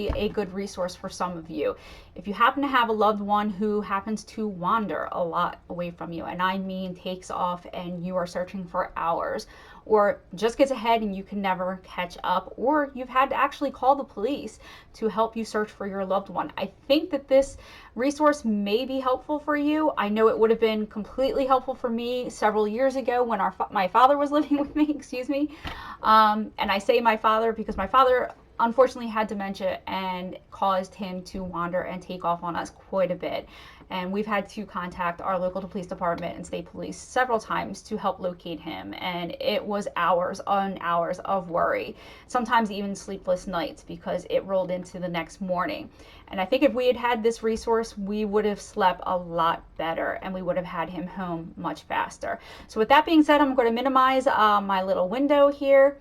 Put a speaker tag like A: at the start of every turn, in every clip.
A: actually a good resource for some of you. If you happen to have a loved one who happens to wander a lot away from you, and I mean takes off and you are searching for hours, or just gets ahead and you can never catch up, or you've had to actually call the police to help you search for your loved one, I think that this resource may be helpful for you. I know it would have been completely helpful for me several years ago when my father was living with me, excuse me. And I say my father because my father unfortunately had dementia and caused him to wander and take off on us quite a bit. And we've had to contact our local police department and state police several times to help locate him. And it was hours on hours of worry, sometimes even sleepless nights, because it rolled into the next morning. And I think if we had had this resource, we would have slept a lot better and we would have had him home much faster. So with that being said, I'm going to minimize my little window here.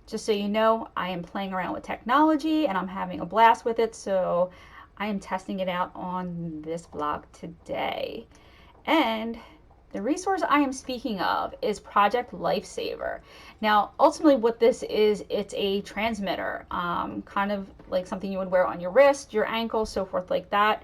A: Just so you know, I am playing around with technology and I'm having a blast with it. So I am testing it out on this blog today. And the resource I am speaking of is Project Lifesaver. Now, ultimately what this is, it's a transmitter, kind of like something you would wear on your wrist, your ankle, so forth like that.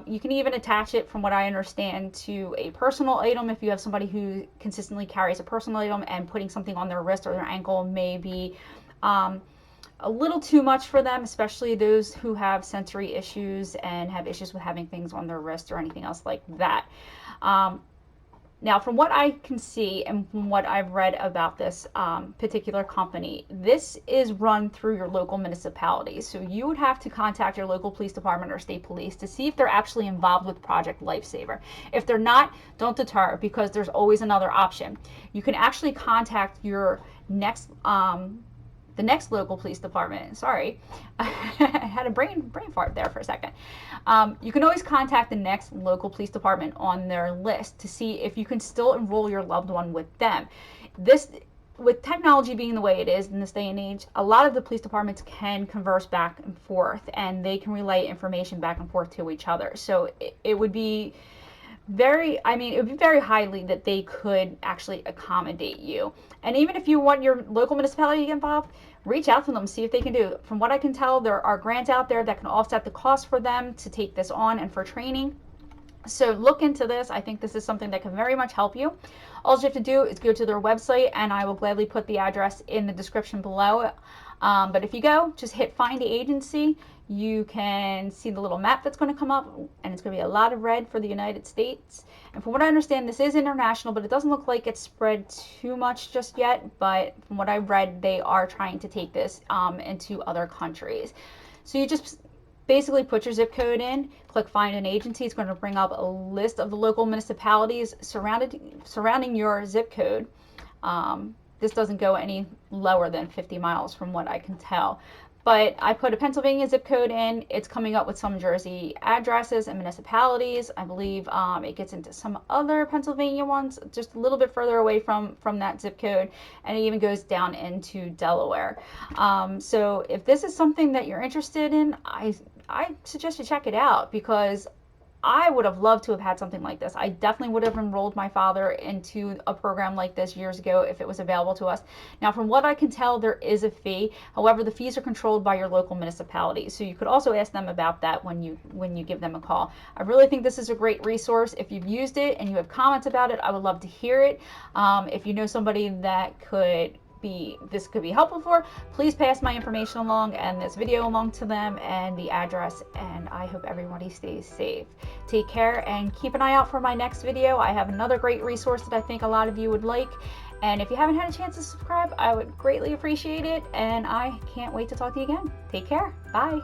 A: You can even attach it, from what I understand, to a personal item if you have somebody who consistently carries a personal item, and putting something on their wrist or their ankle may be a little too much for them, especially those who have sensory issues and have issues with having things on their wrist or anything else like that. Now, from what I can see and from what I've read about this particular company, this is run through your local municipality. So you would have to contact your local police department or state police to see if they're actually involved with Project Lifesaver. If they're not, don't deter, because there's always another option. You can actually contact your next the next local police department. Sorry, I had a brain fart there for a second. You can always contact the next local police department on their list to see if you can still enroll your loved one with them. With technology being the way it is in this day and age, a lot of the police departments can converse back and forth, and they can relay information back and forth to each other. So it would be it would be very highly that they could actually accommodate you. And even if you want your local municipality to get involved, reach out to them, see if they can do it. From what I can tell, there are grants out there that can offset the cost for them to take this on and for training. So look into this. I think this is something that can very much help you. All you have to do is go to their website, and I will gladly put the address in the description below. But if you go, just hit find the agency. You can see the little map that's going to come up, and it's going to be a lot of red for the United States. And from what I understand, this is international, but it doesn't look like it's spread too much just yet. But from what I've read, they are trying to take this into other countries. So you just basically put your zip code in, click find an agency. It's going to bring up a list of the local municipalities surrounding your zip code. This doesn't go any lower than 50 miles from what I can tell. But I put a Pennsylvania zip code in. It's coming up with some Jersey addresses and municipalities. I believe it gets into some other Pennsylvania ones just a little bit further away from that zip code. And it even goes down into Delaware. So if this is something that you're interested in, I suggest you check it out, because I would have loved to have had something like this. I definitely would have enrolled my father into a program like this years ago if it was available to us. Now, from what I can tell, there is a fee. However, the fees are controlled by your local municipality. So you could also ask them about that when you give them a call. I really think this is a great resource. If you've used it and you have comments about it, I would love to hear it. If you know somebody that this could be helpful for, please pass my information along and this video along to them, and the address, and I hope everybody stays safe. Take care and keep an eye out for my next video. I have another great resource that I think a lot of you would like, and if you haven't had a chance to subscribe, I would greatly appreciate it, and I can't wait to talk to you again. Take care. Bye.